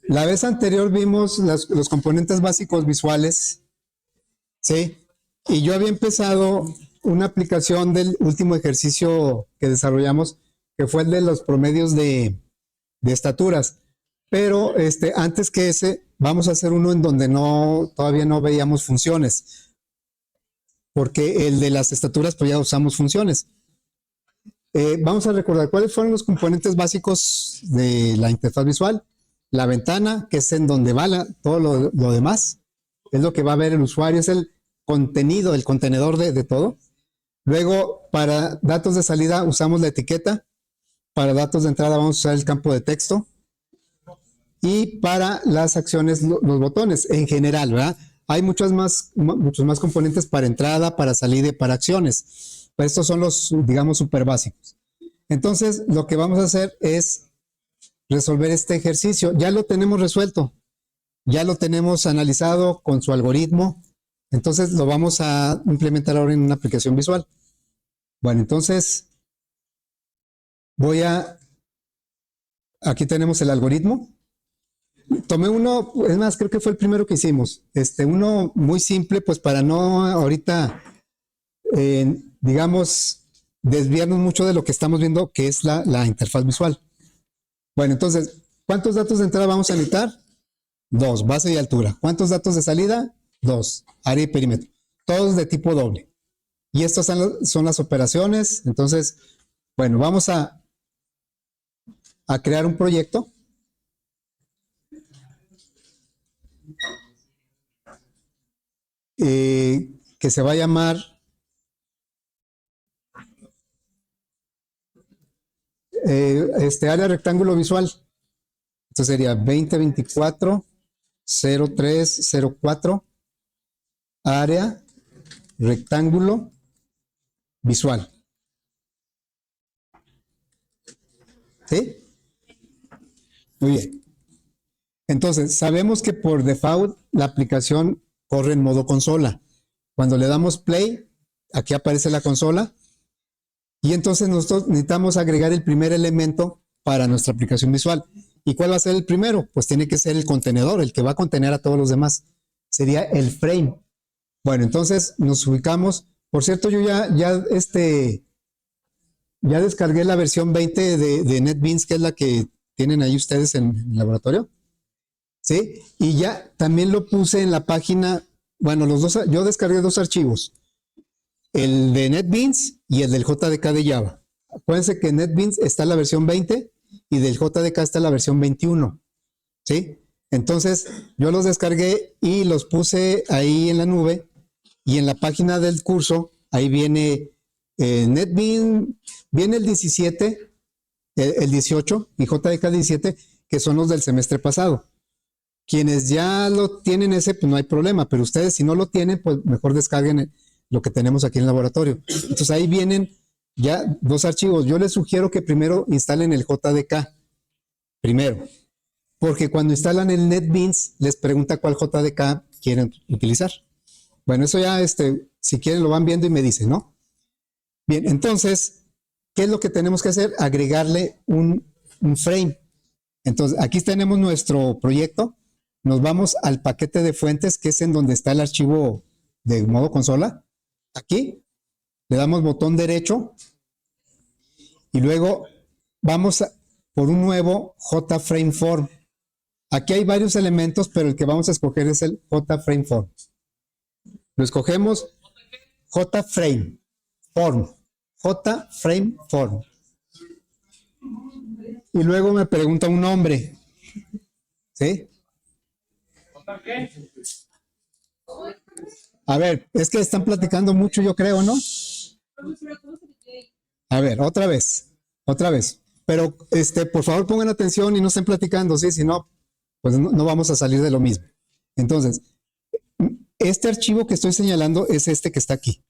La vez anterior vimos los componentes básicos visuales, ¿sí? Y yo había empezado una aplicación del último ejercicio que desarrollamos, que fue el de los promedios de estaturas. Pero antes que ese, vamos a hacer uno en donde todavía no veíamos funciones, porque el de las estaturas, pues ya usamos funciones. Vamos a recordar cuáles fueron los componentes básicos de la interfaz visual. La ventana, que es en donde va todo lo demás, es lo que va a ver el usuario, es el contenido, el contenedor de todo. Luego, para datos de salida usamos la etiqueta. Para datos de entrada vamos a usar el campo de texto. Y para las acciones, los botones en general, ¿verdad? Hay muchos más componentes para entrada, para salida y para acciones. Pero estos son los, digamos, súper básicos. Entonces, lo que vamos a hacer es resolver este ejercicio. Ya lo tenemos resuelto. Ya lo tenemos analizado con su algoritmo. Entonces, lo vamos a implementar ahora en una aplicación visual. Bueno, entonces, aquí tenemos el algoritmo. Tomé uno, es más, creo que fue el primero que hicimos. Uno muy simple, pues para no ahorita, digamos, desviarnos mucho de lo que estamos viendo, que es la interfaz visual. Bueno, entonces, ¿cuántos datos de entrada vamos a necesitar? 2, base y altura. ¿Cuántos datos de salida? 2, área y perímetro. Todos de tipo doble. Y estas son las operaciones. Entonces, bueno, vamos a crear un proyecto. Que se va a llamar área rectángulo visual. Entonces sería 2024-0304 área rectángulo visual. ¿Sí? Muy bien. Entonces, sabemos que por default la aplicación corre en modo consola. Cuando le damos play, aquí aparece la consola. Y entonces nosotros necesitamos agregar el primer elemento para nuestra aplicación visual. ¿Y cuál va a ser el primero? Pues tiene que ser el contenedor, el que va a contener a todos los demás. Sería el frame. Bueno, entonces nos ubicamos. Por cierto, yo ya descargué la versión 20 de NetBeans, que es la que tienen ahí ustedes en el laboratorio. ¿Sí? Y ya también lo puse en la página. Bueno, yo descargué 2 archivos. El de NetBeans y el del JDK de Java. Acuérdense que en NetBeans está la versión 20 y del JDK está la versión 21. ¿Sí? Entonces, yo los descargué y los puse ahí en la nube, y en la página del curso, ahí viene NetBeans, viene el 17, el 18 y JDK 17, que son los del semestre pasado. Quienes ya lo tienen ese, pues no hay problema, pero ustedes si no lo tienen, pues mejor descarguen lo que tenemos aquí en el laboratorio. Entonces ahí vienen ya 2 archivos. Yo les sugiero que primero instalen el JDK, primero, porque cuando instalan el NetBeans les pregunta cuál JDK quieren utilizar. Bueno, eso ya, si quieren lo van viendo y me dicen, ¿no? Bien, entonces, ¿qué es lo que tenemos que hacer? Agregarle un frame. Entonces, aquí tenemos nuestro proyecto. Nos vamos al paquete de fuentes, que es en donde está el archivo de modo consola. Aquí le damos botón derecho y luego vamos por un nuevo JFrameForm. Aquí hay varios elementos, pero el que vamos a escoger es el JFrameForm. Lo escogemos JFrameForm. JFrameForm. Y luego me pregunta un nombre. ¿Sí? ¿Qué? A ver, es que están platicando mucho, yo creo, ¿no? A ver, otra vez. Pero, por favor, pongan atención y no estén platicando, ¿sí? Si no, pues no vamos a salir de lo mismo. Entonces, este archivo que estoy señalando es este que está aquí,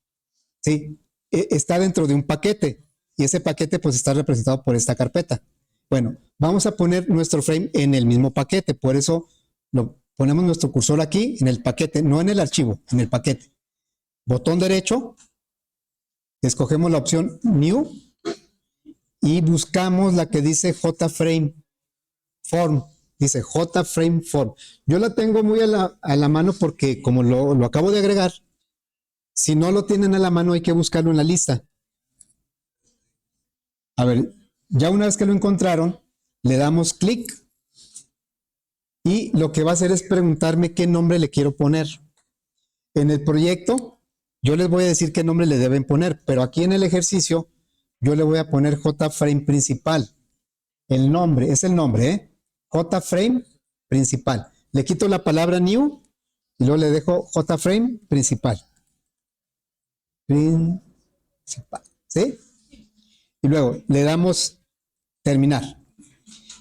¿sí? Está dentro de un paquete y ese paquete, pues, está representado por esta carpeta. Bueno, vamos a poner nuestro frame en el mismo paquete, por eso ponemos nuestro cursor aquí en el paquete, no en el archivo, en el paquete. Botón derecho, escogemos la opción New y buscamos la que dice JFrameForm. dice JFrame Form. Yo la tengo muy a la mano porque como lo acabo de agregar, si no lo tienen a la mano hay que buscarlo en la lista. A ver, ya una vez que lo encontraron, le damos clic y lo que va a hacer es preguntarme qué nombre le quiero poner. En el proyecto, yo les voy a decir qué nombre le deben poner, pero aquí en el ejercicio, yo le voy a poner JFrame principal. El nombre, es el nombre, ¿eh? JFrame principal. Le quito la palabra new y luego le dejo JFrame principal. Principal, ¿sí? Y luego le damos terminar.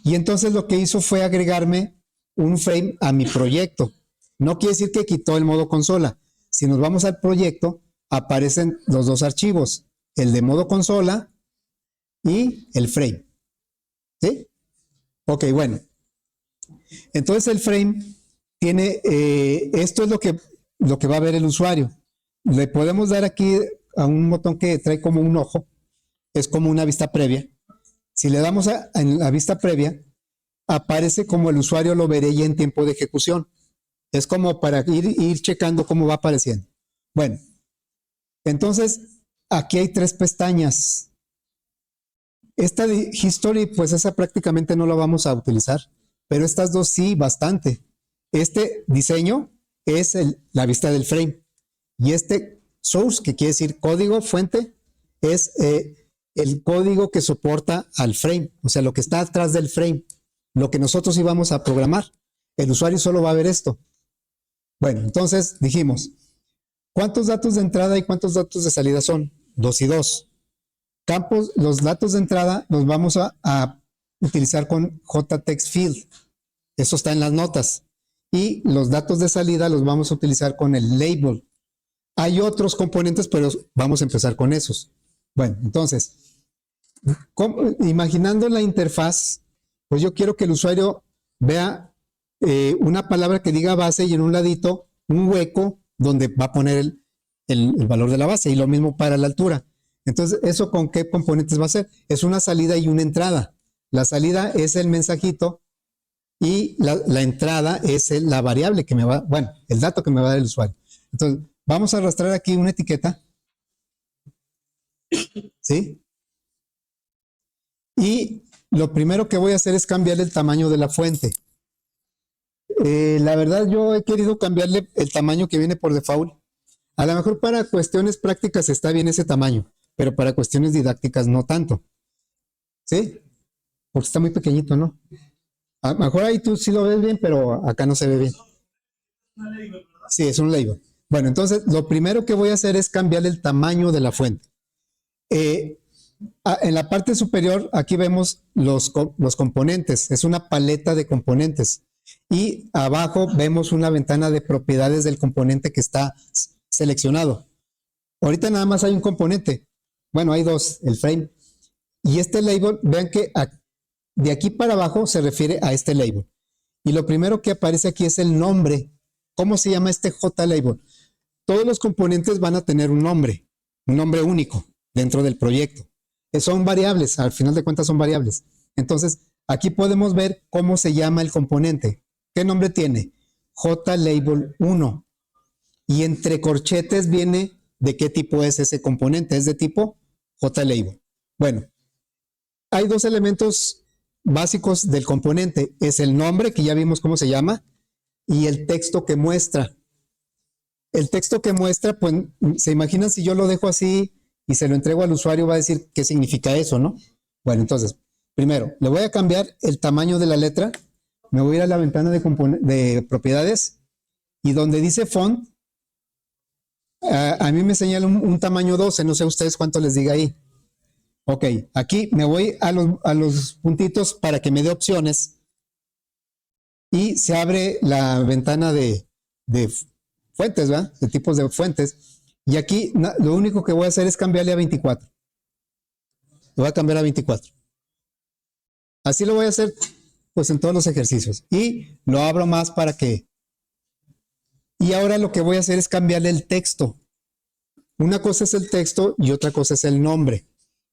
Y entonces lo que hizo fue agregarme un frame a mi proyecto. No quiere decir que quitó el modo consola. Si nos vamos al proyecto, aparecen los dos archivos, el de modo consola y el frame. ¿Sí? Ok, bueno. Entonces el frame tiene, esto es lo que va a ver el usuario. Le podemos dar aquí a un botón que trae como un ojo, es como una vista previa. Si le damos en la vista previa, aparece como el usuario lo vería en tiempo de ejecución. Es como para ir checando cómo va apareciendo. Bueno, entonces aquí hay 3 pestañas. Esta de History, pues esa prácticamente no la vamos a utilizar, pero estas dos sí, bastante. Este diseño es la vista del frame y este source, que quiere decir código, fuente, es el código que soporta al frame, o sea, lo que está atrás del frame, lo que nosotros íbamos a programar. El usuario solo va a ver esto. Bueno, entonces dijimos, ¿cuántos datos de entrada y cuántos datos de salida son? 2 y 2. Campos, los datos de entrada los vamos a utilizar con JTextField. Eso está en las notas. Y los datos de salida los vamos a utilizar con el label. Hay otros componentes, pero vamos a empezar con esos. Bueno, entonces, imaginando la interfaz, pues yo quiero que el usuario vea una palabra que diga base y en un ladito un hueco donde va a poner el valor de la base y lo mismo para la altura. Entonces, ¿eso con qué componentes va a ser? Es una salida y una entrada. La salida es el mensajito y la entrada es la variable que me va, bueno, el dato que me va a dar el usuario. Entonces, vamos a arrastrar aquí una etiqueta. ¿Sí? Y lo primero que voy a hacer es cambiarle el tamaño de la fuente. La verdad, yo he querido cambiarle el tamaño que viene por default. A lo mejor para cuestiones prácticas está bien ese tamaño, pero para cuestiones didácticas no tanto. ¿Sí? Porque está muy pequeñito, ¿no? A lo mejor ahí tú sí lo ves bien, pero acá no se ve bien. Sí, es un label. Bueno, entonces lo primero que voy a hacer es cambiarle el tamaño de la fuente. En la parte superior, aquí vemos los componentes. Es una paleta de componentes. Y abajo vemos una ventana de propiedades del componente que está seleccionado. Ahorita nada más hay un componente. Bueno, hay dos, el frame. Y este label, vean que de aquí para abajo se refiere a este label. Y lo primero que aparece aquí es el nombre. ¿Cómo se llama este JLabel? Todos los componentes van a tener un nombre único dentro del proyecto. Son variables, al final de cuentas son variables. Entonces, aquí podemos ver cómo se llama el componente. ¿Qué nombre tiene? JLabel 1. Y entre corchetes viene de qué tipo es ese componente. Es de tipo JLabel. Bueno, hay dos elementos básicos del componente. Es el nombre, que ya vimos cómo se llama, y el texto que muestra. El texto que muestra, pues, se imaginan si yo lo dejo así y se lo entrego al usuario, va a decir qué significa eso, ¿no? Bueno, entonces, primero, le voy a cambiar el tamaño de la letra. Me voy a ir a la ventana de propiedades y donde dice font, a mí me señala un tamaño 12, no sé ustedes cuánto les diga ahí. Ok, aquí me voy a los puntitos para que me dé opciones y se abre la ventana de fuentes, ¿verdad? De tipos de fuentes. Y aquí lo único que voy a hacer es cambiarle a 24. Lo voy a cambiar a 24. Así lo voy a hacer pues en todos los ejercicios. Y lo abro más para que... Y ahora lo que voy a hacer es cambiarle el texto. Una cosa es el texto y otra cosa es el nombre.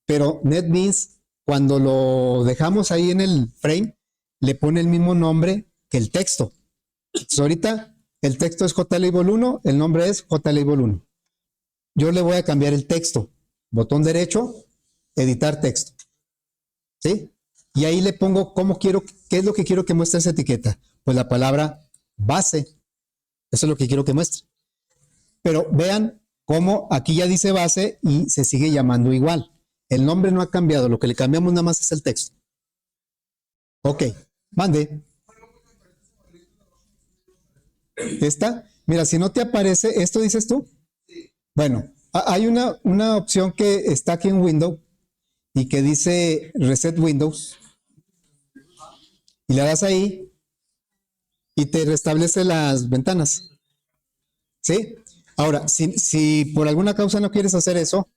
Pero NetBeans, cuando lo dejamos ahí en el frame, le pone el mismo nombre que el texto. Entonces, ahorita el texto es JLabel 1, el nombre es JLabel 1. Yo le voy a cambiar el texto. Botón derecho, editar texto. ¿Sí? Y ahí le pongo cómo quiero, qué es lo que quiero que muestre esa etiqueta. Pues la palabra base. Eso es lo que quiero que muestre. Pero vean cómo aquí ya dice base y se sigue llamando igual. El nombre no ha cambiado, lo que le cambiamos nada más es el texto. Ok, mande. ¿Esta? Mira, si no te aparece, ¿esto dices tú? Bueno, hay una opción que está aquí en Windows y que dice Reset Windows. Y le das ahí y te restablece las ventanas. ¿Sí? Ahora, si por alguna causa no quieres hacer eso,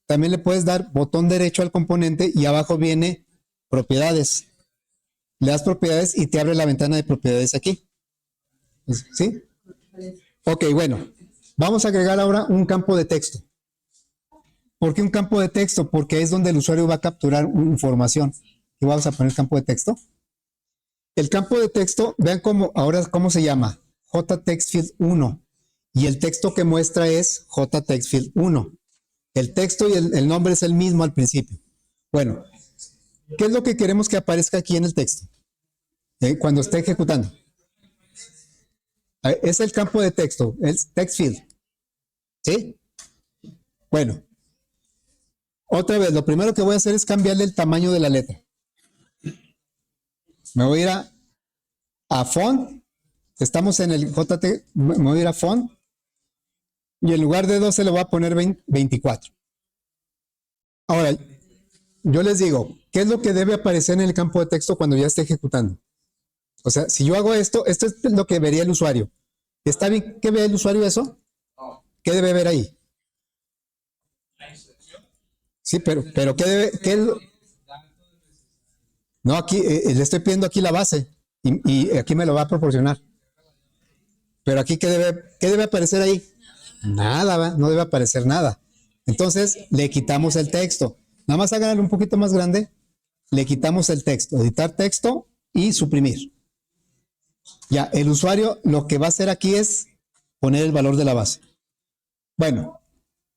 también le puedes dar botón derecho al componente y abajo viene propiedades. Le das propiedades y te abre la ventana de propiedades aquí. ¿Sí? Ok, bueno. Vamos a agregar ahora un campo de texto. ¿Por qué un campo de texto? Porque es donde el usuario va a capturar información. Y vamos a poner campo de texto. El campo de texto, vean ahora cómo se llama. JTextField 1. Y el texto que muestra es JTextField 1. El texto y el nombre es el mismo al principio. Bueno, ¿qué es lo que queremos que aparezca aquí en el texto? Cuando esté ejecutando. Es el campo de texto, es TextField. ¿Sí? Bueno. Otra vez, lo primero que voy a hacer es cambiarle el tamaño de la letra. Me voy a ir a Font. Estamos en el JT. Me voy a ir a Font. Y en lugar de 12 le voy a poner 24. Ahora, yo les digo, ¿qué es lo que debe aparecer en el campo de texto cuando ya esté ejecutando? O sea, si yo hago esto es lo que vería el usuario. ¿Está bien que vea el usuario eso? ¿Qué debe ver ahí? Sí, pero ¿qué debe? No, aquí le estoy pidiendo aquí la base y aquí me lo va a proporcionar. Pero aquí, ¿qué debe aparecer ahí? Nada, no debe aparecer nada. Entonces, le quitamos el texto. Nada más háganlo un poquito más grande. Le quitamos el texto, editar texto y suprimir. Ya, el usuario lo que va a hacer aquí es poner el valor de la base. Bueno,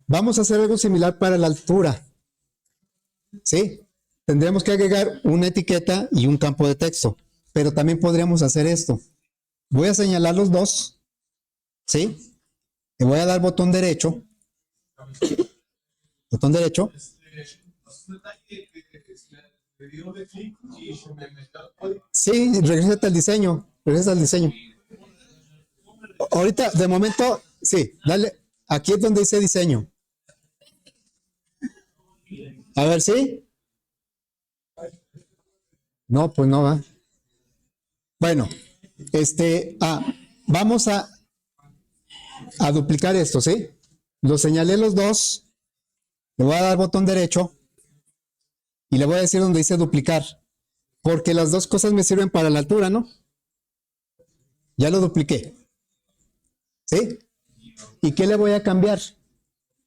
vamos a hacer algo similar para la altura. ¿Sí? Tendremos que agregar una etiqueta y un campo de texto. Pero también podríamos hacer esto. Voy a señalar los dos. ¿Sí? Le voy a dar botón derecho. Botón derecho. Sí, regresa al diseño. Regresa al diseño. Ahorita, de momento, sí, dale. Aquí es donde dice diseño. A ver, ¿sí? No, pues no va. Bueno, vamos a duplicar esto, ¿sí? Lo señalé los dos. Le voy a dar botón derecho. Y le voy a decir donde dice duplicar. Porque las dos cosas me sirven para la altura, ¿no? Ya lo dupliqué. ¿Sí? ¿Y qué le voy a cambiar?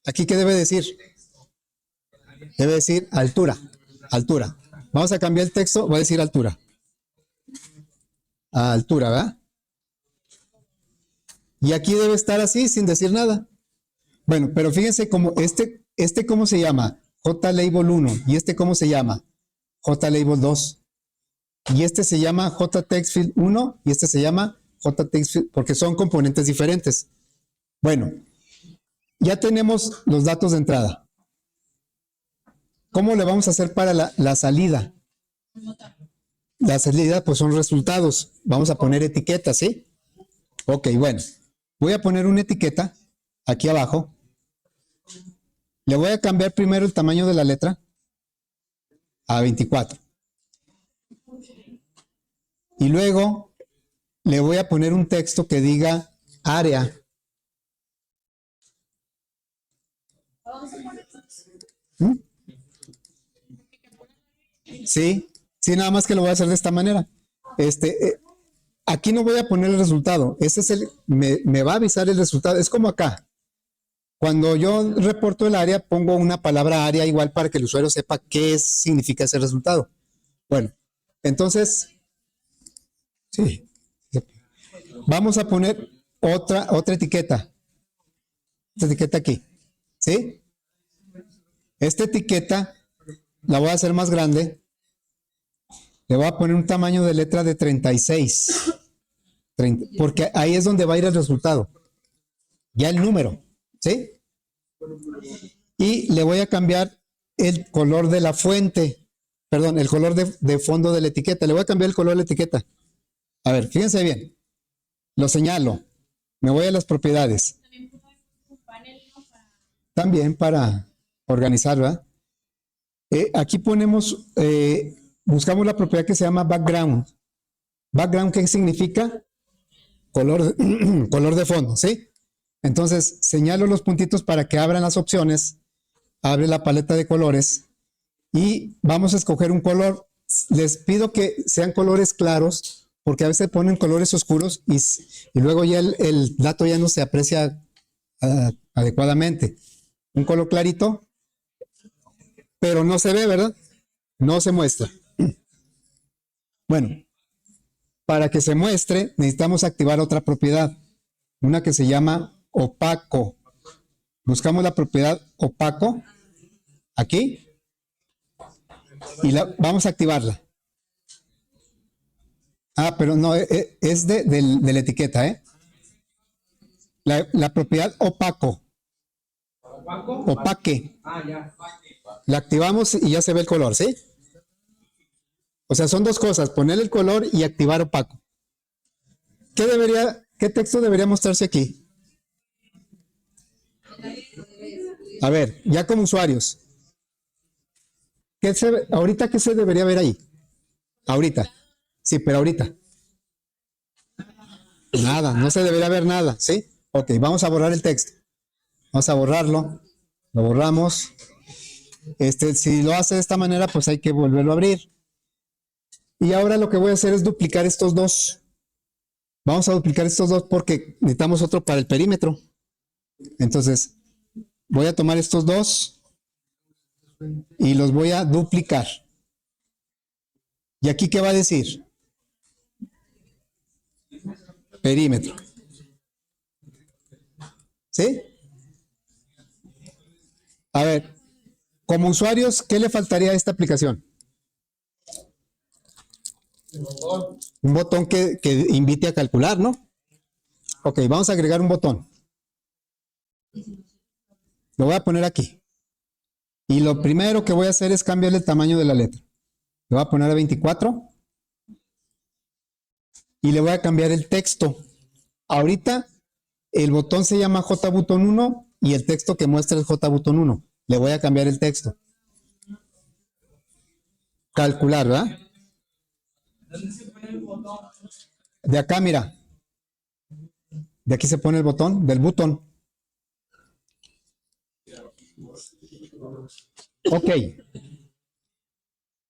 ¿Aquí qué debe decir? Debe decir altura. Altura. Vamos a cambiar el texto. Voy a decir altura. A altura, ¿verdad? Y aquí debe estar así, sin decir nada. Bueno, pero fíjense cómo ¿cómo se llama? JLabel 1. ¿Y cómo se llama? JLabel 2. Y se llama JTextField 1 y se llama JTextField, porque son componentes diferentes. Bueno, ya tenemos los datos de entrada. ¿Cómo le vamos a hacer para la salida? La salida, pues son resultados. Vamos a poner etiquetas, ¿sí? Ok, bueno. Voy a poner una etiqueta aquí abajo. Le voy a cambiar primero el tamaño de la letra a 24. Y luego le voy a poner un texto que diga área. ¿Mm? Sí, nada más que lo voy a hacer de esta manera. Aquí no voy a poner el resultado. Me va a avisar el resultado. Es como acá. Cuando yo reporto el área, pongo una palabra área igual para que el usuario sepa qué significa ese resultado. Bueno, entonces, Sí. Vamos a poner otra etiqueta. Esta etiqueta aquí. ¿Sí? Esta etiqueta la voy a hacer más grande. Le voy a poner un tamaño de letra de 36. 30, porque ahí es donde va a ir el resultado. Ya el número. ¿Sí? Y le voy a cambiar el color de la fuente. Perdón, el color de fondo de la etiqueta. Le voy a cambiar el color de la etiqueta. A ver, fíjense bien. Lo señalo. Me voy a las propiedades. También para organizar, ¿verdad? Aquí ponemos, buscamos la propiedad que se llama background. Background, ¿qué significa? Color, color de fondo, ¿sí? Entonces, señalo los puntitos para que abran las opciones. Abre la paleta de colores y vamos a escoger un color. Les pido que sean colores claros, porque a veces ponen colores oscuros y luego ya el dato ya no se aprecia adecuadamente. Un color clarito, pero no se ve, ¿verdad? No se muestra. Bueno, para que se muestre necesitamos activar otra propiedad, una que se llama opaco. Buscamos la propiedad opaco aquí y vamos a activarla. Pero no, es de la etiqueta, ¿eh? La propiedad opaco. Opaque. Ya. La activamos y ya se ve el color, ¿sí? O sea, son dos cosas, poner el color y activar opaco. ¿Qué texto debería mostrarse aquí? A ver, ya como usuarios. ¿Ahorita qué se debería ver ahí? Ahorita. Sí, pero ahorita. Nada, no se debería ver nada, ¿sí? Ok, vamos a borrar el texto. Vamos a borrarlo. Lo borramos. Si lo hace de esta manera, pues hay que volverlo a abrir. Y ahora lo que voy a hacer es duplicar estos dos. Vamos a duplicar estos dos porque necesitamos otro para el perímetro. Entonces, voy a tomar estos dos y los voy a duplicar. ¿Y aquí qué va a decir? Perímetro. ¿Sí? A ver, como usuarios, ¿qué le faltaría a esta aplicación? Un botón que invite a calcular, ¿no? Ok, vamos a agregar un botón. Lo voy a poner aquí. Y lo primero que voy a hacer es cambiarle el tamaño de la letra. Lo voy a poner a 24. Y le voy a cambiar el texto. Ahorita el botón se llama JButton 1 y el texto que muestra es JButton 1. Le voy a cambiar el texto. Calcular, ¿verdad? ¿Dónde se pone el botón? De acá, mira. De aquí se pone el botón, del botón. Ok.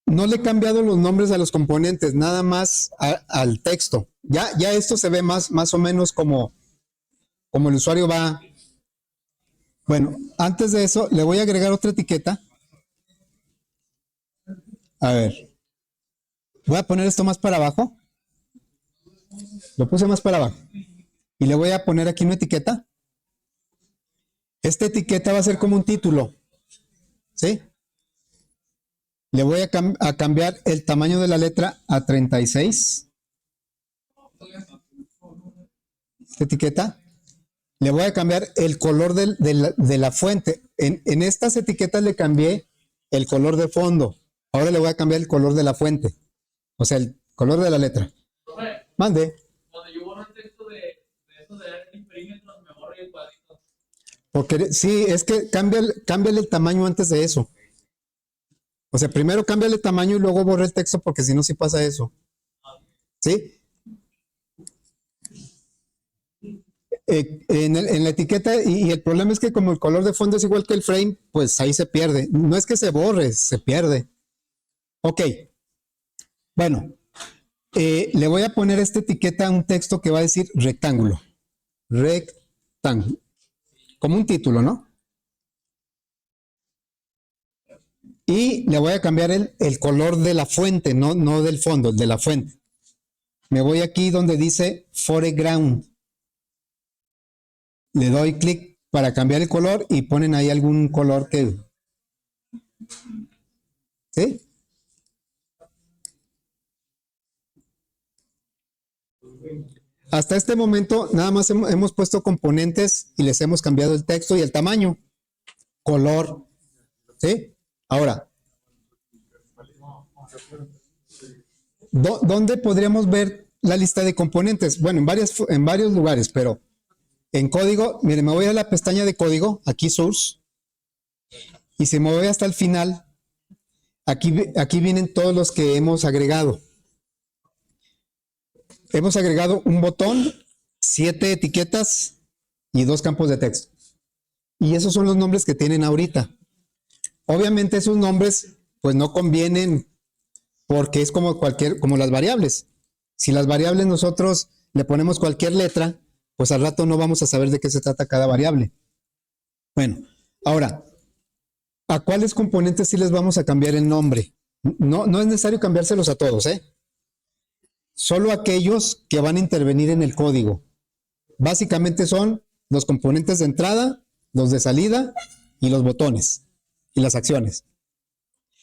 No le he cambiado los nombres a los componentes, nada más al texto. Ya esto se ve más o menos como el usuario va. Bueno, antes de eso, le voy a agregar otra etiqueta. A ver. Voy a poner esto más para abajo. Lo puse más para abajo. Y le voy a poner aquí una etiqueta. Esta etiqueta va a ser como un título. ¿Sí? Le voy a cambiar el tamaño de la letra a 36. Esta etiqueta. Le voy a cambiar el color de la fuente. En estas etiquetas le cambié el color de fondo. Ahora le voy a cambiar el color de la fuente. O sea, el color de la letra. Mande. Cuando yo borro el texto de eso de el perímetro, me borro el cuadrito. Porque sí, es que cámbiale el tamaño antes de eso. O sea, primero cámbiale el tamaño y luego borra el texto, porque si no, sí pasa eso. ¿Sí? En la etiqueta, y el problema es que como el color de fondo es igual que el frame, pues ahí se pierde. No es que se borre, se pierde. Ok. Bueno, le voy a poner esta etiqueta a un texto que va a decir rectángulo. Rectángulo. Como un título, ¿no? Y le voy a cambiar el color de la fuente, no del fondo, el de la fuente. me voy aquí donde dice foreground. Le doy clic para cambiar el color y ponen ahí algún color que... ¿Sí? Hasta este momento nada más hemos puesto componentes y les hemos cambiado el texto y el tamaño, color, ¿sí? Ahora, ¿dónde podríamos ver la lista de componentes? Bueno, en varios lugares, pero en código, miren, me voy a la pestaña de código, aquí source, y si me voy hasta el final, aquí vienen todos los que hemos agregado. Hemos agregado un botón, 7 etiquetas y 2 campos de texto. Y esos son los nombres que tienen ahorita. Obviamente esos nombres pues no convienen porque es como las variables. Si las variables nosotros le ponemos cualquier letra, pues al rato no vamos a saber de qué se trata cada variable. Bueno, ahora, ¿a cuáles componentes sí les vamos a cambiar el nombre? No es necesario cambiárselos a todos, ¿eh? Solo aquellos que van a intervenir en el código. Básicamente son los componentes de entrada, los de salida y los botones y las acciones.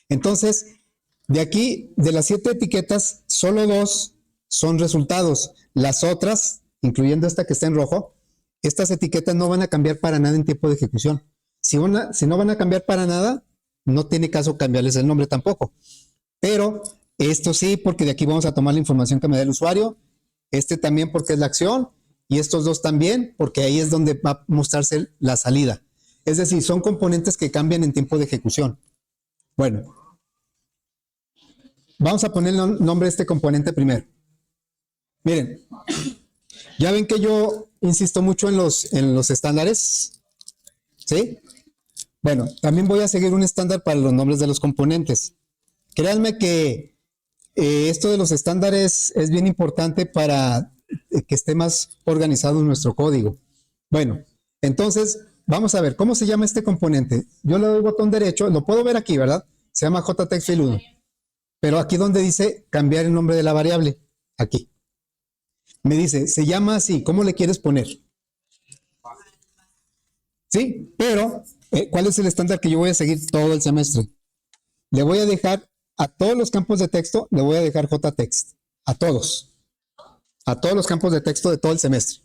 Entonces, de aquí, de las 7 etiquetas, solo 2 son resultados. Las otras, incluyendo esta que está en rojo, estas etiquetas no van a cambiar para nada en tiempo de ejecución. Si no van a cambiar para nada, no tiene caso cambiarles el nombre tampoco. Pero esto sí, porque de aquí vamos a tomar la información que me da el usuario. Este también porque es la acción. Y estos dos también, porque ahí es donde va a mostrarse la salida. Es decir, son componentes que cambian en tiempo de ejecución. Bueno, vamos a poner el nombre de este componente primero. Miren, ya ven que yo insisto mucho en los estándares, ¿sí? Bueno, también voy a seguir un estándar para los nombres de los componentes. Créanme que esto de los estándares es bien importante para que esté más organizado nuestro código. Bueno, entonces vamos a ver cómo se llama este componente. Yo le doy botón derecho, lo puedo ver aquí, ¿verdad? Se llama JTextField1. Pero aquí donde dice cambiar el nombre de la variable, aquí. Me dice, se llama así, ¿cómo le quieres poner? Sí, pero ¿cuál es el estándar que yo voy a seguir todo el semestre? Le voy a dejar a todos los campos de texto, le voy a dejar JText. A todos los campos de texto de todo el semestre.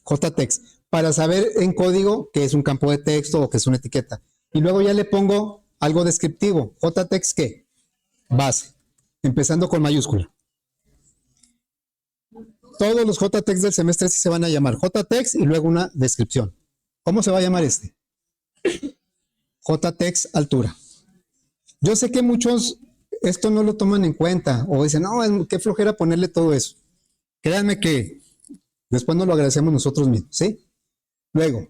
JText, para saber en código que es un campo de texto o que es una etiqueta. Y luego ya le pongo algo descriptivo. JText, ¿qué? Base, empezando con mayúscula. Todos los JText del semestre sí se van a llamar JText y luego una descripción. ¿Cómo se va a llamar este? JText altura. Yo sé que muchos esto no lo toman en cuenta o dicen, no, qué flojera ponerle todo eso. Créanme que después nos lo agradecemos nosotros mismos, ¿sí? Luego,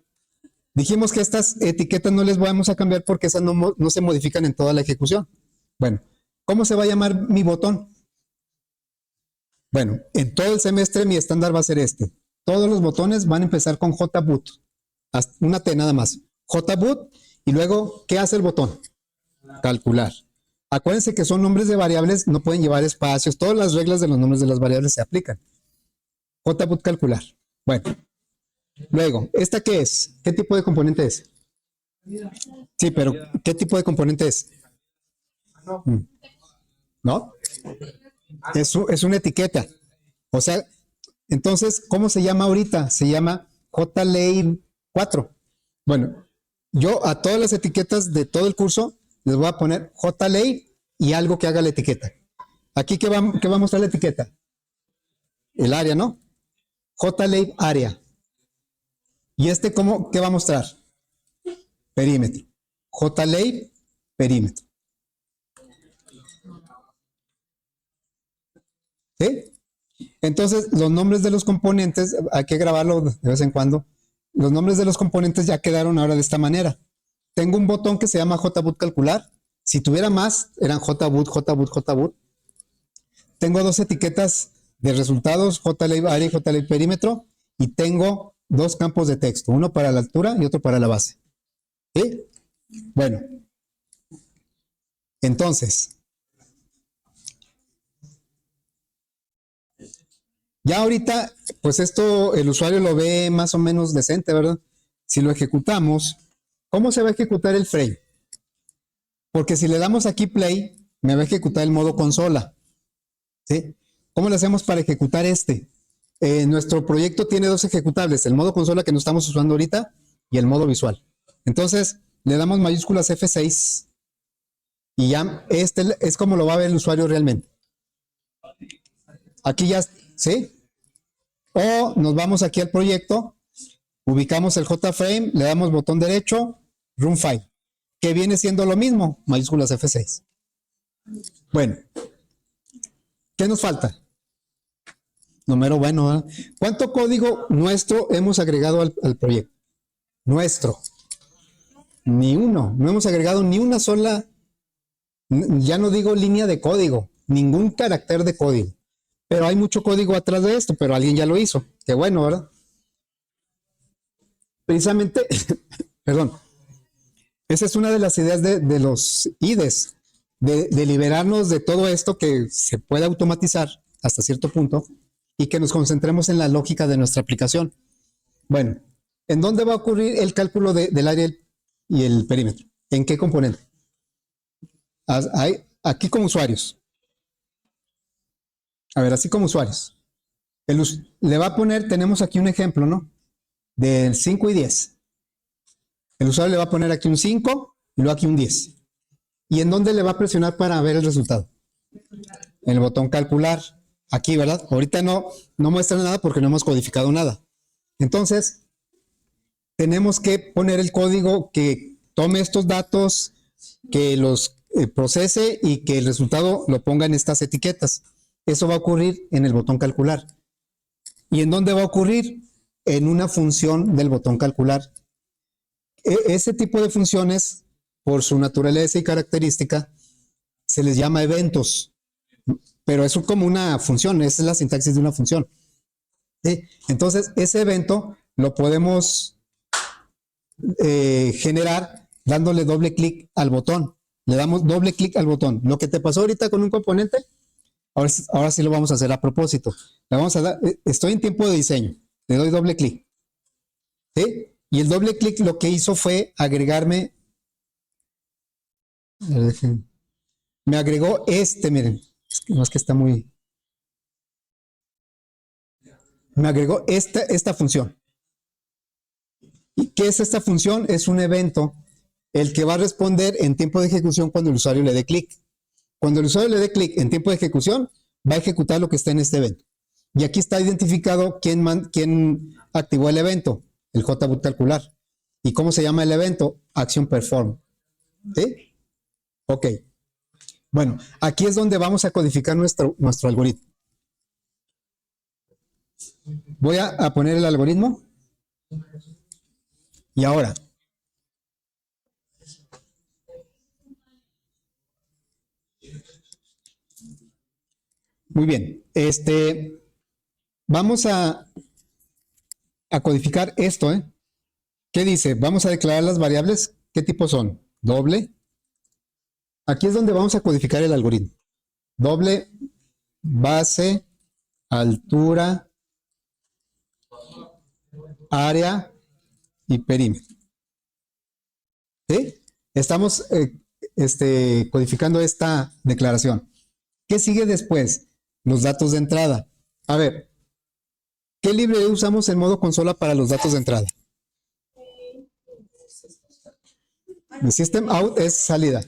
dijimos que estas etiquetas no les vamos a cambiar porque esas no se modifican en toda la ejecución. Bueno, ¿cómo se va a llamar mi botón? Bueno, en todo el semestre mi estándar va a ser este. Todos los botones van a empezar con JBoot. Una T nada más. JBoot y luego, ¿qué hace el botón? Calcular. Acuérdense que son nombres de variables, no pueden llevar espacios. Todas las reglas de los nombres de las variables se aplican. JBoot calcular. Bueno, luego, ¿esta qué es? ¿Qué tipo de componente es? Sí, pero ¿qué tipo de componente es? ¿No? Es una etiqueta. O sea, entonces, ¿cómo se llama ahorita? Se llama JLAY 4. Bueno, yo a todas las etiquetas de todo el curso les voy a poner JLAY y algo que haga la etiqueta. Aquí, ¿qué va a mostrar la etiqueta? El área, ¿no? JLAY área. ¿Y este qué va a mostrar? Perímetro. JLAY perímetro. ¿Sí? Entonces, los nombres de los componentes, hay que grabarlo de vez en cuando. Los nombres de los componentes ya quedaron ahora de esta manera. Tengo un botón que se llama JBoot calcular. Si tuviera más, eran JBoot, JBoot, JBoot. Tengo 2 etiquetas de resultados, JLAY área y JLAY perímetro. Y tengo 2 campos de texto, uno para la altura y otro para la base. ¿Sí? Bueno, entonces, Ya ahorita, pues esto el usuario lo ve más o menos decente, ¿verdad? Si lo ejecutamos, ¿cómo se va a ejecutar el frame? Porque si le damos aquí play, me va a ejecutar el modo consola, ¿sí? ¿Cómo lo hacemos para ejecutar este? Nuestro proyecto tiene dos ejecutables, el modo consola que no estamos usando ahorita y el modo visual. Entonces, le damos mayúsculas F6 y ya este es como lo va a ver el usuario realmente. Aquí ya, ¿sí? O nos vamos aquí al proyecto, ubicamos el JFrame, le damos botón derecho, Run File, que viene siendo lo mismo, mayúsculas F6. Bueno, ¿qué nos falta? Número bueno, ¿eh? ¿Cuánto código nuestro hemos agregado al proyecto? Nuestro. Ni uno. No hemos agregado ni una sola, ya no digo línea de código, ningún carácter de código. Pero hay mucho código atrás de esto, pero alguien ya lo hizo. Qué bueno, ¿verdad? Precisamente, perdón, esa es una de las ideas de los IDEs, de liberarnos de todo esto que se puede automatizar hasta cierto punto y que nos concentremos en la lógica de nuestra aplicación. Bueno, ¿en dónde va a ocurrir el cálculo del área y el perímetro? ¿En qué componente? Aquí como usuarios. A ver, así como usuarios. Le va a poner, tenemos aquí un ejemplo, ¿no? Del 5 y 10. El usuario le va a poner aquí un 5 y luego aquí un 10. ¿Y en dónde le va a presionar para ver el resultado? En el botón calcular. Aquí, ¿verdad? Ahorita no muestra nada porque no hemos codificado nada. Entonces, tenemos que poner el código que tome estos datos, que los procese y que el resultado lo ponga en estas etiquetas. Eso va a ocurrir en el botón calcular. ¿Y en dónde va a ocurrir? En una función del botón calcular. Ese tipo de funciones, por su naturaleza y característica, se les llama eventos. Pero es como una función, esa es la sintaxis de una función. ¿Sí? Entonces, ese evento lo podemos generar dándole doble clic al botón. Le damos doble clic al botón. Lo que te pasó ahorita con un componente, ahora sí lo vamos a hacer a propósito. Le vamos a dar, estoy en tiempo de diseño. Le doy doble clic. ¿Sí? Y el doble clic lo que hizo fue agregarme. Me agregó miren. No es que está muy. Me agregó esta función. ¿Y qué es esta función? Es un evento, el que va a responder en tiempo de ejecución cuando el usuario le dé clic. Cuando el usuario le dé clic en tiempo de ejecución, va a ejecutar lo que está en este evento. Y aquí está identificado quién activó el evento, el JBoot calcular. ¿Y cómo se llama el evento? Action perform. ¿Sí? Ok. Bueno, aquí es donde vamos a codificar nuestro algoritmo. Voy a poner el algoritmo. Y ahora, muy bien, vamos a codificar esto, ¿eh? ¿Qué dice? Vamos a declarar las variables. ¿Qué tipo son? Doble. Aquí es donde vamos a codificar el algoritmo. Doble, base, altura, área y perímetro. ¿Sí? Estamos codificando esta declaración. ¿Qué sigue después? Los datos de entrada. A ver, ¿qué librería usamos en modo consola para los datos de entrada? El system out es salida.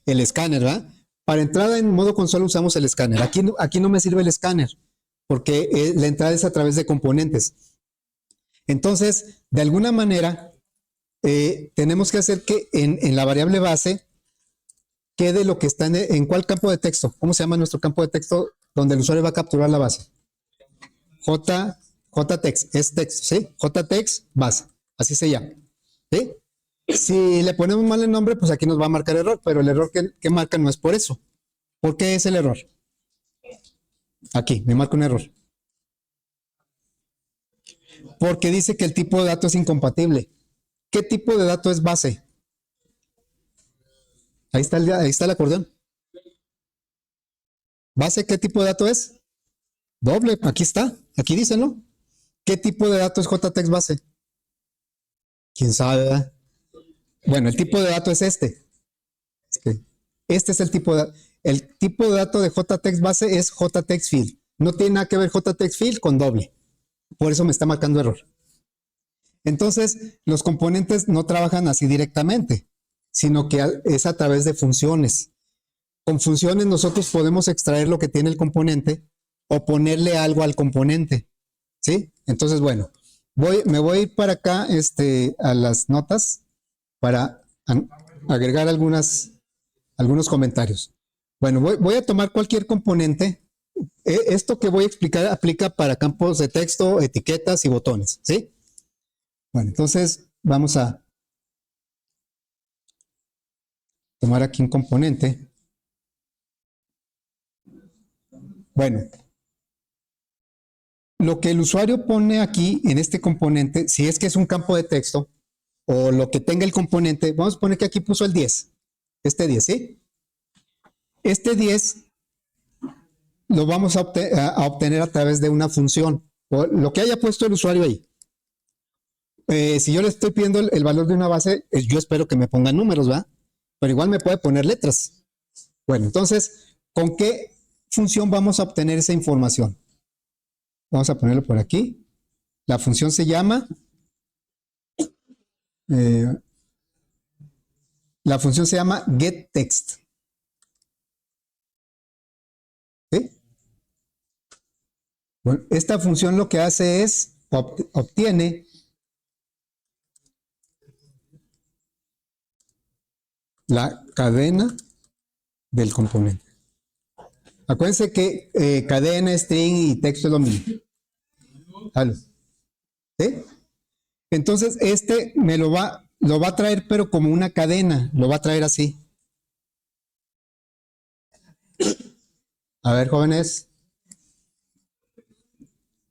El escáner, ¿verdad? Para entrada en modo consola usamos el escáner. Aquí no me sirve el escáner porque la entrada es a través de componentes. Entonces, de alguna manera, tenemos que hacer que en la variable base quede lo que está en cuál campo de texto. ¿Cómo se llama nuestro campo de texto donde el usuario va a capturar la base? JText, es texto, ¿sí? JText base, así se llama. ¿Sí? Si le ponemos mal el nombre, pues aquí nos va a marcar error, pero el error que marca no es por eso. ¿Por qué es el error? Aquí, me marca un error. Porque dice que el tipo de dato es incompatible. ¿Qué tipo de dato es base? Ahí está el acordeón. ¿Base qué tipo de dato es? Doble, aquí está, aquí dice, ¿no? ¿Qué tipo de dato es JText base? ¿Quién sabe, verdad? Bueno, el tipo de dato es este. Este es el tipo de dato de JText base es JText field. No tiene nada que ver JText field con doble. Por eso me está marcando error. Entonces, los componentes no trabajan así directamente, sino que es a través de funciones. Con funciones nosotros podemos extraer lo que tiene el componente o ponerle algo al componente. ¿Sí? Entonces, bueno, me voy a ir para acá a las notas para agregar algunos comentarios. Bueno, voy a tomar cualquier componente. Esto que voy a explicar aplica para campos de texto, etiquetas y botones. ¿Sí? Bueno, entonces vamos a tomar aquí un componente. Bueno, lo que el usuario pone aquí en este componente, si es que es un campo de texto, o lo que tenga el componente, vamos a poner que aquí puso el 10, este 10, ¿sí? Este 10 lo vamos a obtener a través de una función, o lo que haya puesto el usuario ahí. Si yo le estoy pidiendo el valor de una base, yo espero que me ponga números, ¿va? Pero igual me puede poner letras. Bueno, entonces, ¿con qué función vamos a obtener esa información? Vamos a ponerlo por aquí. La función se llama eh, getText. ¿Sí? Bueno, esta función lo que hace es obtiene la cadena del componente. Acuérdense que cadena, string y texto es lo mismo. ¿Sí? Entonces, lo va a traer, pero como una cadena, lo va a traer así. A ver, jóvenes,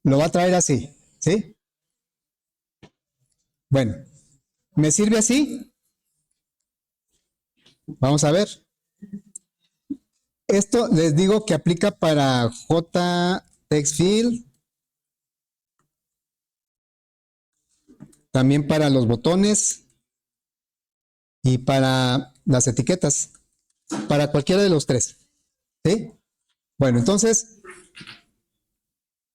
lo va a traer así, ¿sí? Bueno, ¿me sirve así? Vamos a ver. Esto les digo que aplica para JTextField, también para los botones y para las etiquetas, para cualquiera de los tres, ¿sí? Bueno, entonces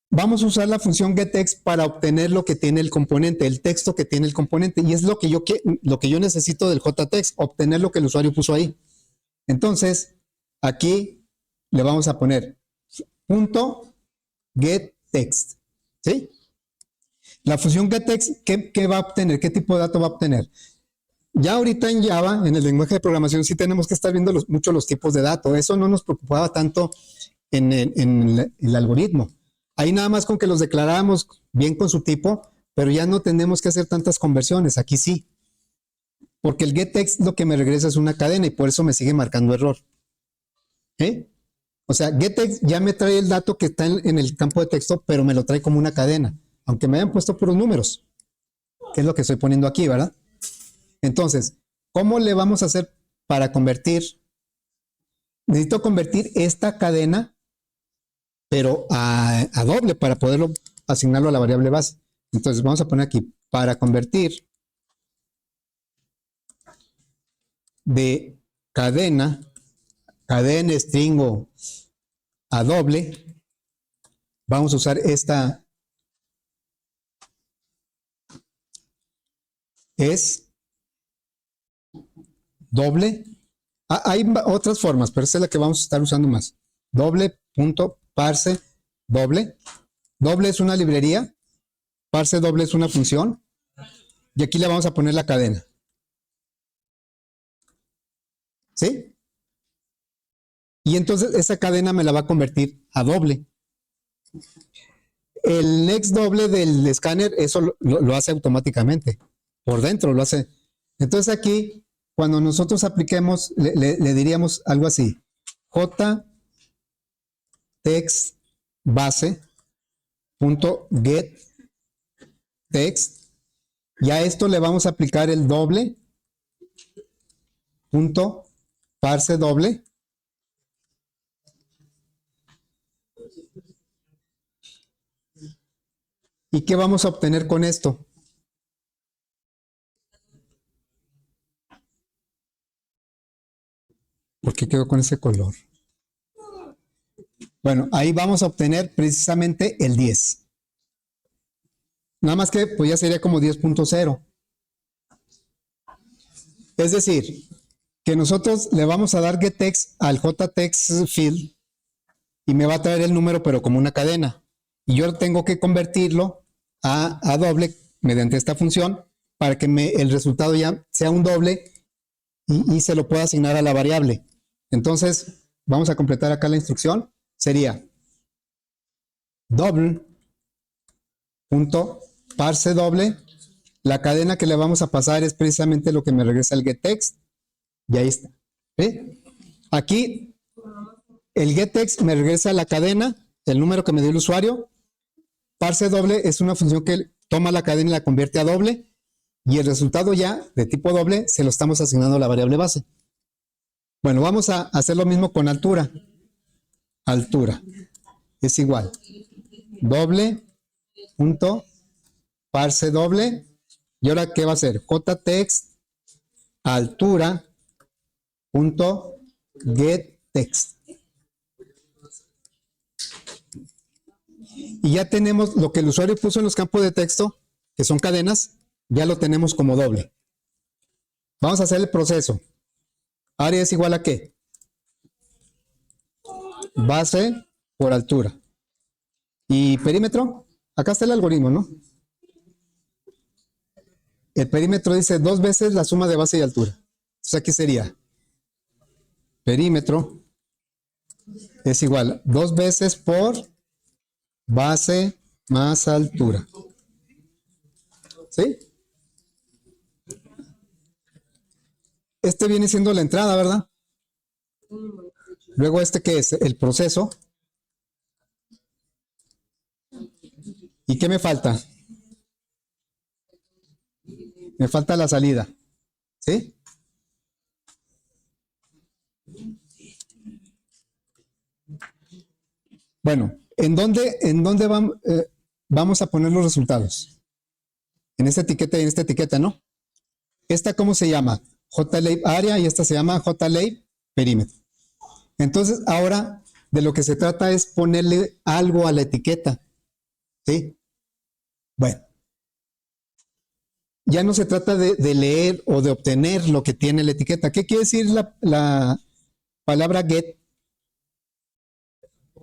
vamos a usar la función getText para obtener lo que tiene el componente, el texto que tiene el componente, y es lo que yo necesito del JText, obtener lo que el usuario puso ahí. Entonces, aquí le vamos a poner punto getText, ¿sí? La función getText, ¿qué va a obtener? ¿Qué tipo de dato va a obtener? Ya ahorita en Java, en el lenguaje de programación, sí tenemos que estar viendo mucho los tipos de datos. Eso no nos preocupaba tanto en el algoritmo. Ahí nada más con que los declaráramos bien con su tipo, pero ya no tenemos que hacer tantas conversiones. Aquí sí. Porque el getText lo que me regresa es una cadena y por eso me sigue marcando error. ¿Eh? O sea, getText ya me trae el dato que está en el campo de texto, pero me lo trae como una cadena, aunque me hayan puesto puros números, que es lo que estoy poniendo aquí, ¿verdad? Entonces, ¿cómo le vamos a hacer para convertir? Necesito convertir esta cadena, pero a doble para poderlo asignarlo a la variable base. Entonces, vamos a poner aquí, para convertir de cadena, string o a doble, vamos a usar esta es doble. Hay otras formas, pero esta es la que vamos a estar usando más. Doble punto parse doble. Doble es una librería, parse doble es una función, y aquí le vamos a poner la cadena. ¿Sí? Y entonces esa cadena me la va a convertir a doble. El next doble del escáner, eso lo hace automáticamente. Por dentro lo hace. Entonces aquí, cuando nosotros apliquemos, le diríamos algo así. JText base punto get text. Y a esto le vamos a aplicar el doble punto parse doble. ¿Y qué vamos a obtener con esto? ¿Por qué quedó con ese color? Bueno, ahí vamos a obtener precisamente el 10. Nada más que pues ya sería como 10.0. Es decir, que nosotros le vamos a dar getText al jText field y me va a traer el número pero como una cadena. Y yo tengo que convertirlo a doble mediante esta función para que el resultado ya sea un doble y se lo pueda asignar a la variable. Entonces, vamos a completar acá la instrucción. Sería double.parse doble. La cadena que le vamos a pasar es precisamente lo que me regresa el getText. Y ahí está. ¿Sí? Aquí, el getText me regresa la cadena, el número que me dio el usuario. Parse doble es una función que toma la cadena y la convierte a doble. Y el resultado ya de tipo doble se lo estamos asignando a la variable base. Bueno, vamos a hacer lo mismo con altura. Altura es igual. Doble.parse doble. Y ahora, ¿qué va a hacer? jText altura.getText. Y ya tenemos lo que el usuario puso en los campos de texto, que son cadenas, ya lo tenemos como doble. Vamos a hacer el proceso. Área es igual a ¿qué? Base por altura. ¿Y perímetro? Acá está el algoritmo, ¿no? El perímetro dice 2 veces la suma de base y altura. Entonces aquí sería perímetro es igual 2 veces por base más altura. ¿Sí? Este viene siendo la entrada, ¿verdad? Luego ¿qué es? El proceso. ¿Y qué me falta? Me falta la salida. ¿Sí? Bueno, ¿en dónde vamos a poner los resultados? En esta etiqueta y en esta etiqueta, ¿no? ¿Esta cómo se llama? JLab área y esta se llama JLab perímetro. Entonces, ahora de lo que se trata es ponerle algo a la etiqueta. ¿Sí? Bueno. Ya no se trata de leer o de obtener lo que tiene la etiqueta. ¿Qué quiere decir la palabra get?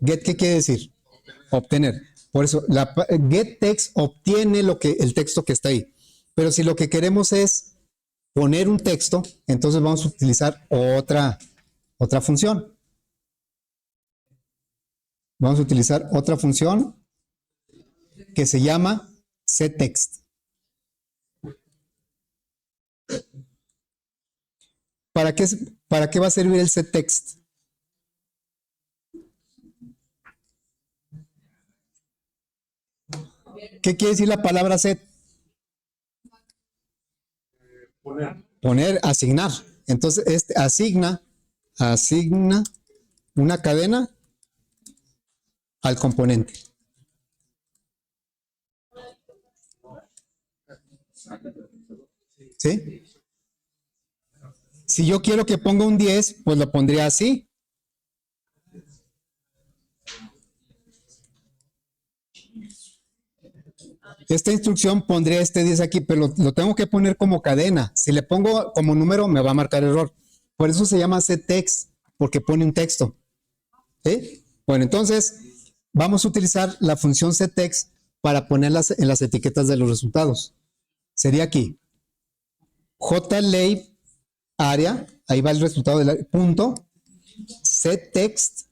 Get, ¿qué quiere decir? Obtener. Por eso, getText obtiene el texto que está ahí. Pero si lo que queremos es poner un texto, entonces vamos a utilizar otra función. Vamos a utilizar otra función que se llama setText. ¿Para qué va a servir el setText? ¿Qué quiere decir la palabra set? Poner, asignar. Entonces, asigna una cadena al componente. ¿Sí? Si yo quiero que ponga un 10, pues lo pondría así. Esta instrucción pondría este 10 aquí, pero lo tengo que poner como cadena. Si le pongo como número, me va a marcar error. Por eso se llama setText, porque pone un texto. ¿Sí? Bueno, entonces vamos a utilizar la función setText para ponerlas en las etiquetas de los resultados. Sería aquí. JLab área, ahí va el resultado del punto, setText.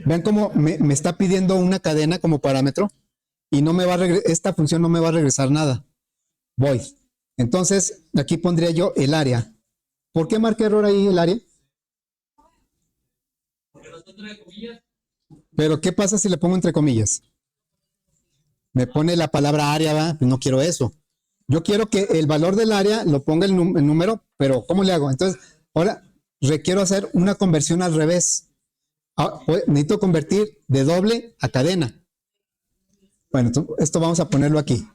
Vean cómo me está pidiendo una cadena como parámetro y no me va a esta función no me va a regresar nada. Void. Entonces, aquí pondría yo el área. ¿Por qué marqué error ahí el área? Porque no está entre comillas. Pero ¿qué pasa si le pongo entre comillas? Me pone la palabra área, ¿va? Pues no quiero eso. Yo quiero que el valor del área lo ponga el número, pero ¿cómo le hago? Entonces, ahora requiero hacer una conversión al revés. Necesito convertir de doble a cadena. Bueno, esto vamos a ponerlo aquí.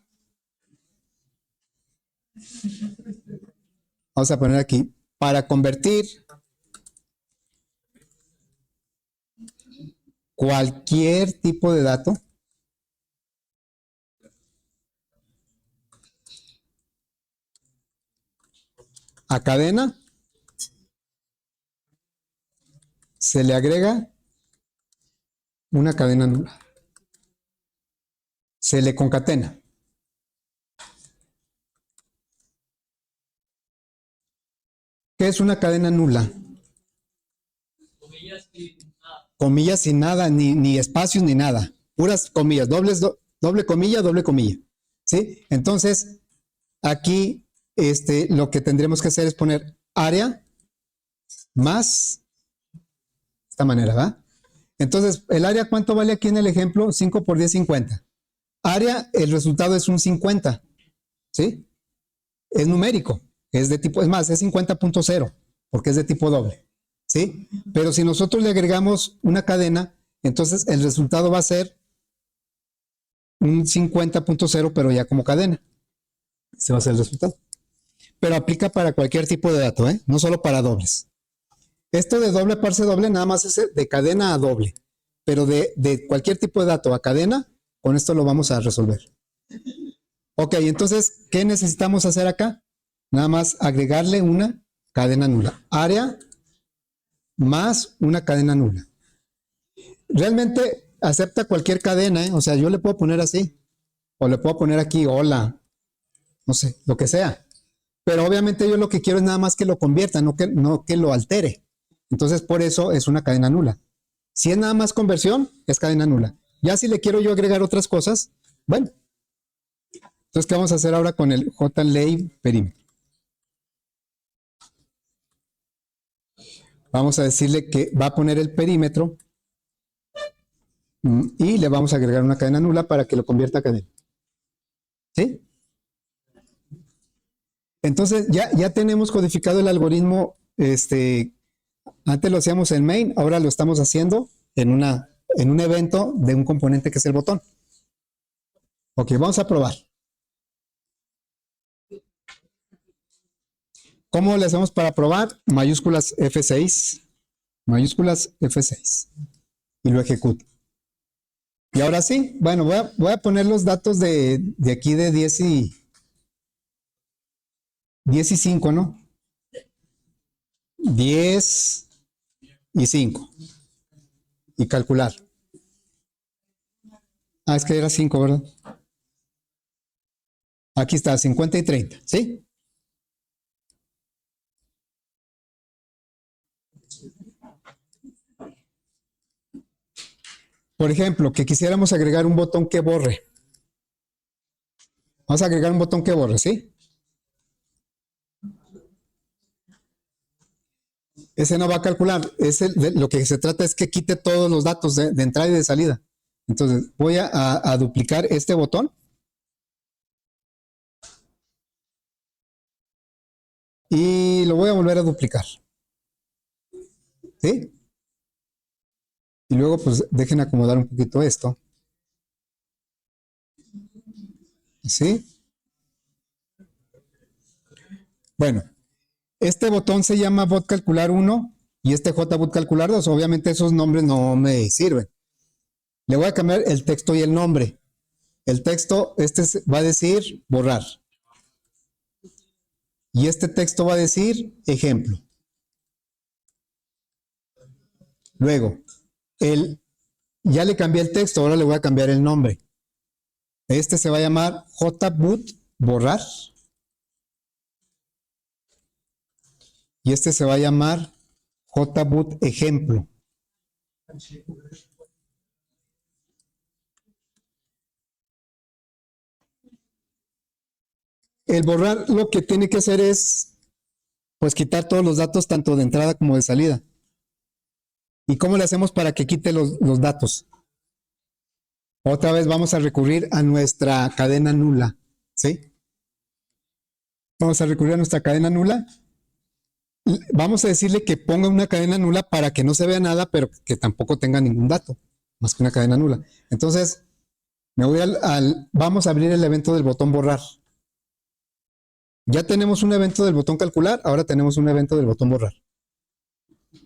Vamos a poner aquí. Para convertir cualquier tipo de dato a cadena, se le agrega una cadena nula. Se le concatena. ¿Qué es una cadena nula? Comillas y nada. Comillas sin nada, ni espacios ni nada. Puras comillas, doble comilla, doble comilla. ¿Sí? Entonces, aquí lo que tendremos que hacer es poner área más esta manera, ¿va? Entonces, el área, ¿cuánto vale aquí en el ejemplo? 5 por 10, 50. Área, el resultado es un 50, ¿sí? Es numérico, es de tipo, es más, es 50.0, porque es de tipo doble, ¿sí? Pero si nosotros le agregamos una cadena, entonces el resultado va a ser un 50.0, pero ya como cadena. Ese va a ser el resultado. Pero aplica para cualquier tipo de dato, ¿eh? No solo para dobles. Esto de doble parse doble nada más es de cadena a doble, pero de cualquier tipo de dato a cadena, con esto lo vamos a resolver. Ok, entonces, ¿qué necesitamos hacer acá? Nada más agregarle una cadena nula. Área más una cadena nula. Realmente acepta cualquier cadena, ¿eh? O sea, yo le puedo poner así, o le puedo poner aquí, hola, no sé, lo que sea. Pero obviamente yo lo que quiero es nada más que lo convierta, no que lo altere. Entonces, por eso es una cadena nula. Si es nada más conversión, es cadena nula. Ya si le quiero yo agregar otras cosas, bueno. Entonces, ¿qué vamos a hacer ahora con el JLay perímetro? Vamos a decirle que va a poner el perímetro y le vamos a agregar una cadena nula para que lo convierta a cadena. ¿Sí? Entonces, ya tenemos codificado el algoritmo, antes lo hacíamos en main, ahora lo estamos haciendo en un evento de un componente que es el botón. Ok, vamos a probar. ¿Cómo le hacemos para probar? Mayúsculas F6, mayúsculas F6 y lo ejecuto. Y ahora sí, bueno, voy a poner los datos de aquí de 10 y 5, ¿no? 10 y 5. Y calcular. Ah, es que era 5, ¿verdad? Aquí está, 50 y 30, ¿sí? Por ejemplo, que quisiéramos agregar un botón que borre. Vamos a agregar un botón que borre, ¿sí? Ese no va a calcular. Lo que se trata es que quite todos los datos de entrada y de salida. Entonces, voy a duplicar este botón. Y lo voy a volver a duplicar. ¿Sí? Y luego, pues, dejen acomodar un poquito esto. ¿Sí? Bueno, este botón se llama bot calcular 1 y este JBot calcular 2. Obviamente esos nombres no me sirven. Le voy a cambiar el texto y el nombre. El texto, va a decir borrar. Y este texto va a decir ejemplo. Luego, ya le cambié el texto, ahora le voy a cambiar el nombre. Este se va a llamar JBoot borrar. Y este se va a llamar JBoot ejemplo. El borrar lo que tiene que hacer es, pues, quitar todos los datos tanto de entrada como de salida. ¿Y cómo le hacemos para que quite los datos? Otra vez vamos a recurrir a nuestra cadena nula, ¿sí? Vamos a recurrir a nuestra cadena nula. Vamos a decirle que ponga una cadena nula para que no se vea nada, pero que tampoco tenga ningún dato, más que una cadena nula. Entonces, Me voy vamos a abrir el evento del botón borrar. Ya tenemos un evento del botón calcular, ahora tenemos un evento del botón borrar.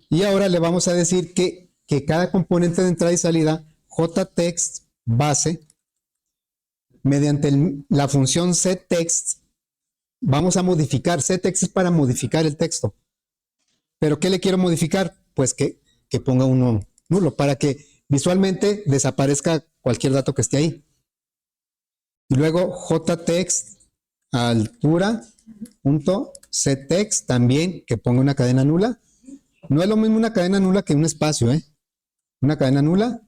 Y ahora le vamos a decir que cada componente de entrada y salida, jtext base, mediante la función setText, vamos a modificar. SetText es para modificar el texto. ¿Pero qué le quiero modificar? Pues que ponga uno nulo, para que visualmente desaparezca cualquier dato que esté ahí. Y luego jtext altura punto setText también que ponga una cadena nula. No es lo mismo una cadena nula que un espacio, ¿eh? Una cadena nula.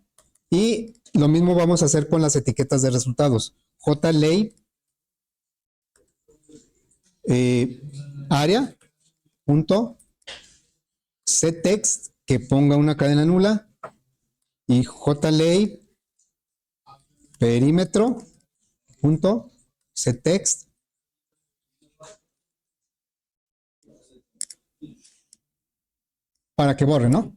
Y lo mismo vamos a hacer con las etiquetas de resultados. JLay área punto setText que ponga una cadena nula y JLay perímetro punto setText para que borre, ¿no?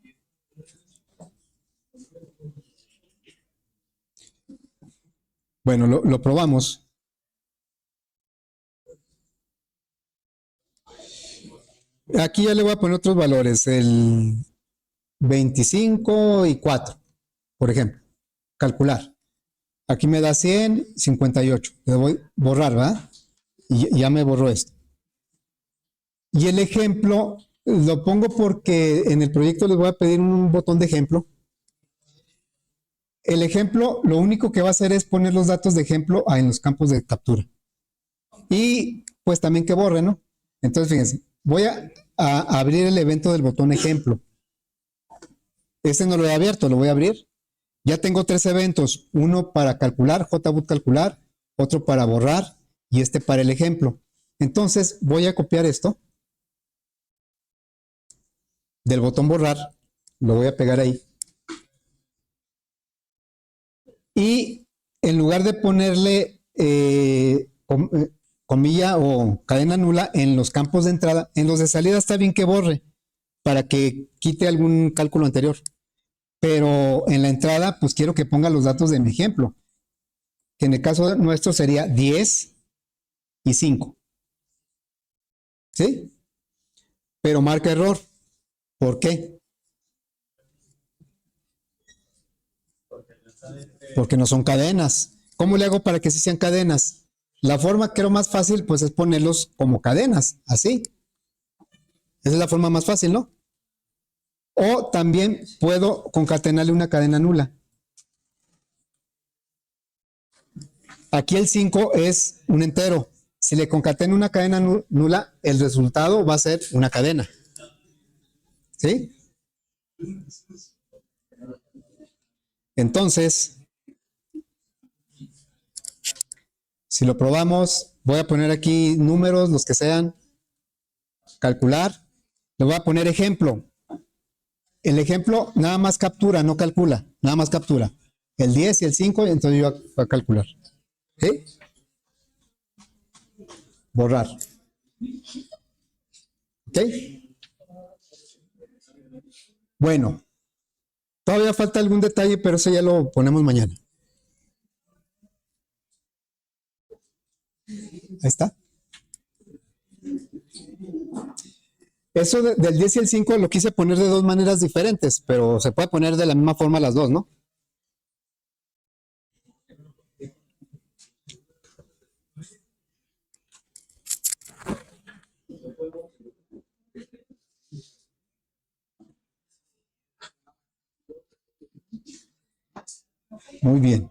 Bueno, lo probamos. Aquí ya le voy a poner otros valores, el 25 y 4, por ejemplo. Calcular. Aquí me da 100, 58. Le voy a borrar, ¿verdad? Y ya me borró esto. Y el ejemplo lo pongo porque en el proyecto les voy a pedir un botón de ejemplo. El ejemplo, lo único que va a hacer es poner los datos de ejemplo en los campos de captura. Y pues también que borre, ¿no? Entonces, fíjense, voy a abrir el evento del botón ejemplo. Este no lo he abierto, lo voy a abrir. Ya tengo 3 eventos, uno para calcular, JBoot calcular, otro para borrar y este para el ejemplo. Entonces voy a copiar esto del botón borrar, lo voy a pegar ahí. Y en lugar de ponerle comilla o cadena nula en los campos de entrada, en los de salida está bien que borre para que quite algún cálculo anterior. Pero en la entrada, pues quiero que ponga los datos de mi ejemplo, que en el caso nuestro sería 10 y 5. ¿Sí? Pero marca error. ¿Por qué? Porque no son cadenas. ¿Cómo le hago para que sí sean cadenas? La forma creo más fácil, pues es ponerlos como cadenas, así. Esa es la forma más fácil, ¿no? O también puedo concatenarle una cadena nula. Aquí el 5 es un entero. Si le concateno una cadena nula, el resultado va a ser una cadena. ¿Sí? Entonces, si lo probamos, voy a poner aquí números, los que sean, calcular. Le voy a poner ejemplo. El ejemplo nada más captura, no calcula, nada más captura. El 10 y el 5, entonces yo voy a calcular. ¿Sí? Borrar. ¿Ok? Bueno, todavía falta algún detalle, pero eso ya lo ponemos mañana. Ahí está. Eso del 10 y el 5 lo quise poner de dos maneras diferentes, pero se puede poner de la misma forma las dos, ¿no? Muy bien.